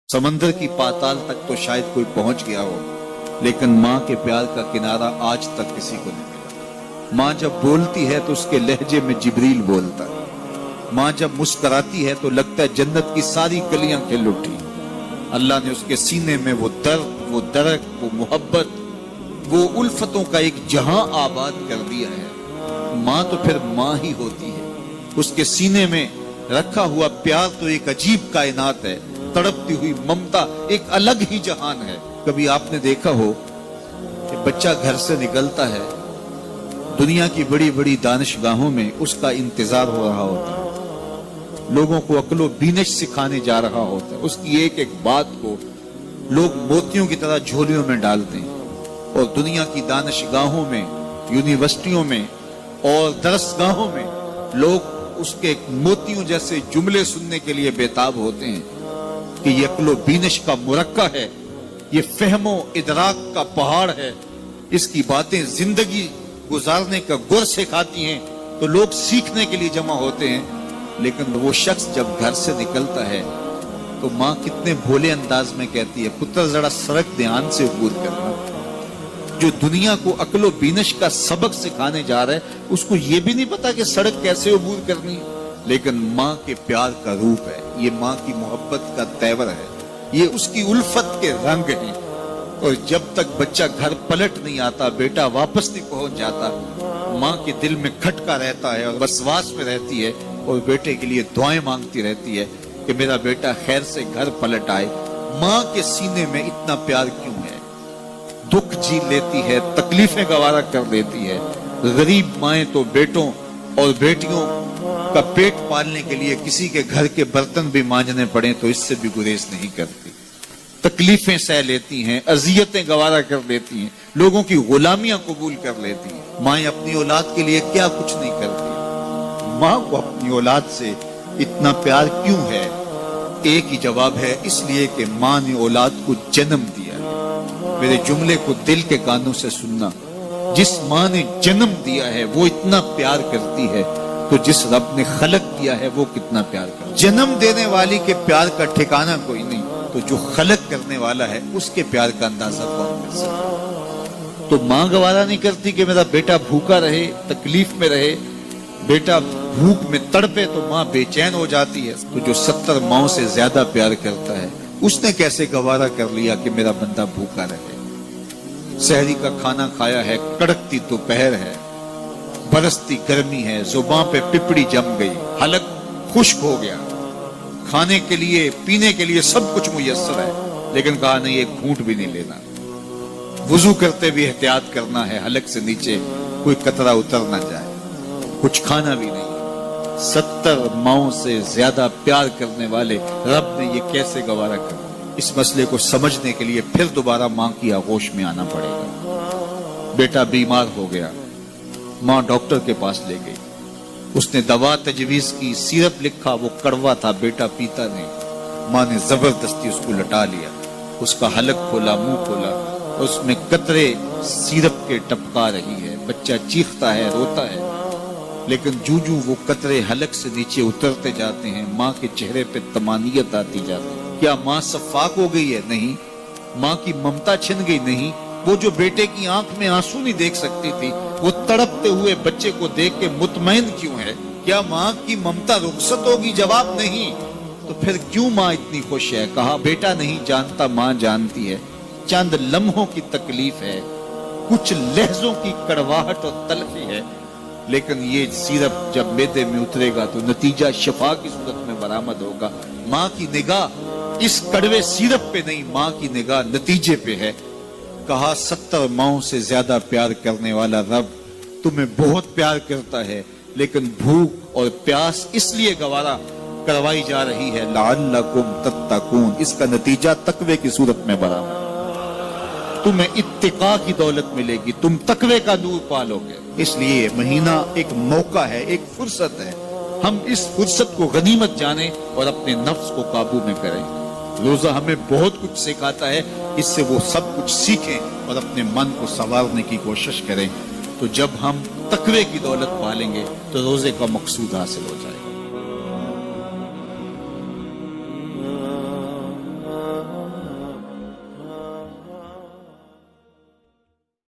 समंदर की पाताल तक तो शायद कोई पहुंच गया हो, लेकिन माँ के प्यार का किनारा आज तक किसी को नहीं मिला। माँ जब बोलती है तो उसके लहजे में जिब्रील बोलता है। माँ जब मुस्कुराती है तो लगता है जन्नत की सारी गलियां खिल उठी। अल्लाह ने उसके सीने में वो दर्द, वो दरक, वो मोहब्बत, वो उल्फतों का एक जहां आबाद कर दिया है। माँ तो फिर माँ ही होती है। उसके सीने में रखा हुआ प्यार तो एक अजीब कायनात है। तड़पती हुई ममता एक अलग ही जहान है। कभी आपने देखा हो कि बच्चा घर से निकलता है, दुनिया की बड़ी बड़ी दानिशगाहों में उसका इंतजार हो रहा होता है, लोगों को अक्लो बीनश सिखाने जा रहा होता है, उसकी एक एक बात को लोग मोतियों की तरह झोलियों में डालते हैं। और दुनिया की दानिशगाहों में, यूनिवर्सिटियों में और दरसगाहों में लोग उसके मोतियों जैसे जुमले सुनने के लिए बेताब होते हैं कि ये अक्लो बीनश का मुरक्का है, ये फहमो इदराक का पहाड़ है, इसकी बातें जिंदगी गुजारने का गुर सिखाती हैं। तो लोग सीखने के लिए जमा होते हैं। लेकिन वो शख्स जब घर से निकलता है तो माँ कितने भोले अंदाज में कहती है, पुत्र जरा सड़क ध्यान से अबूर करना। जो दुनिया को अक्लो बीनश का सबक सिखाने जा रहा है, उसको ये भी नहीं पता कि सड़क कैसे अबूर करनी है। लेकिन माँ के प्यार का रूप है, ये माँ की मोहब्बत का तेवर है, ये उसकी उल्फत के रंग हैं। और जब तक बच्चा घर पलट नहीं आता, बेटा वापस नहीं पहुंच जाता, माँ के दिल में खटका रहता है और वसवास में रहती है और बेटे के लिए दुआएं मांगती रहती है कि मेरा बेटा खैर से घर पलट आए। माँ के सीने में इतना प्यार क्यों है? दुख झेल लेती है, तकलीफें गवारा कर लेती है। गरीब माएं तो बेटों और बेटियों का पेट पालने के लिए किसी के घर के बर्तन भी मांजने पड़े तो इससे भी गुरेज नहीं करती। तकलीफें सह लेती हैं, अजियतें गवारा कर लेती हैं, लोगों की गुलामियां कबूल कर लेती हैं। माएं अपनी औलाद के लिए क्या कुछ नहीं करती। माँ को अपनी औलाद से इतना प्यार क्यों है? एक ही जवाब है, इसलिए कि माँ ने औलाद को जन्म दिया है। मेरे जुमले को दिल के कानों से सुनना। जिस माँ ने जन्म दिया है वो इतना प्यार करती है, तो जिस रब ने खलक किया है वो कितना प्यार करता है। जन्म देने वाली के प्यार का ठिकाना कोई नहीं, तो जो खलक करने वाला है उसके प्यार का अंदाजा कौन कर सकता? तो माँ गवारा नहीं करती कि मेरा बेटा भूखा रहे, तकलीफ में रहे, बेटा भूख में तड़पे, तो माँ बेचैन हो जाती है। तो जो 70 माओं से ज्यादा प्यार करता है, उसने कैसे गवारा कर लिया कि मेरा बंदा भूखा रहे? सहरी का खाना खाया है, कड़कती दोपहर है, बरसती गर्मी है, जुबान पे पिपड़ी जम गई, हलक खुश्क हो गया, खाने के लिए पीने के लिए सब कुछ मुयस्सर है, लेकिन कहा नहीं एक घूंट भी नहीं लेना। वुजू करते भी एहतियात करना है, हलक से नीचे कोई कतरा उतर ना जाए, कुछ खाना भी नहीं। 70 माओं से ज्यादा प्यार करने वाले रब ने ये कैसे गवारा कर? इस मसले को समझने के लिए फिर दोबारा माँ की आगोश में आना पड़ेगा। बेटा बीमार हो गया, माँ डॉक्टर के पास ले गई, उसने दवा तजवीज की, सिरप लिखा, वो कड़वा था, बेटा पीता नहीं। माँ ने जबरदस्ती उसको लटा लिया, उसका हलक खोला, मुंह खोला, उसमें कतरे सिरप के टपका रही है। बच्चा चीखता है, रोता है, लेकिन जूजू वो कतरे हलक से नीचे उतरते जाते हैं, माँ के चेहरे पे तमानियत आती जाती है। क्या माँ सफाक हो गई है? नहीं। माँ की ममता छिन गई? नहीं। वो जो बेटे की आंख में आंसू नहीं देख सकती थी, वो तड़पते हुए बच्चे को देख के मुतमईन क्यों है? क्या माँ की ममता रुखसत होगी? जवाब नहीं। तो फिर क्यों माँ इतनी खुश है? कहा बेटा नहीं जानता, माँ जानती है। चंद लम्हों की तकलीफ है, कुछ लहजों की कड़वाहट और तलखी है, लेकिन ये सिरप जब मैदे में उतरेगा तो नतीजा शिफा की सूरत में बरामद होगा। माँ की निगाह इस कड़वे सिरप पे नहीं, माँ की निगाह नतीजे पे है। कहा 70 माओं से ज्यादा प्यार करने वाला रब तुम्हें बहुत प्यार करता है, लेकिन भूख और प्यास इसलिए गवारा करवाई जा रही है, लअल्लकुम तत्तकून। इसका नतीजा तकवे की सूरत में बरामद। तुम्हें इत्तिका की दौलत मिलेगी, तुम तकवे का नूर पालोगे। इसलिए महीना एक मौका है, एक फुर्सत है। हम इस फुर्सत को गनीमत जाने और अपने नफ्स को काबू में करें। रोजा हमें बहुत कुछ सिखाता है, इससे वो सब कुछ सीखें और अपने मन को संवारने की कोशिश करें। तो जब हम तकवे की दौलत पालेंगे तो रोजे का मकसूद हासिल हो जाएगा।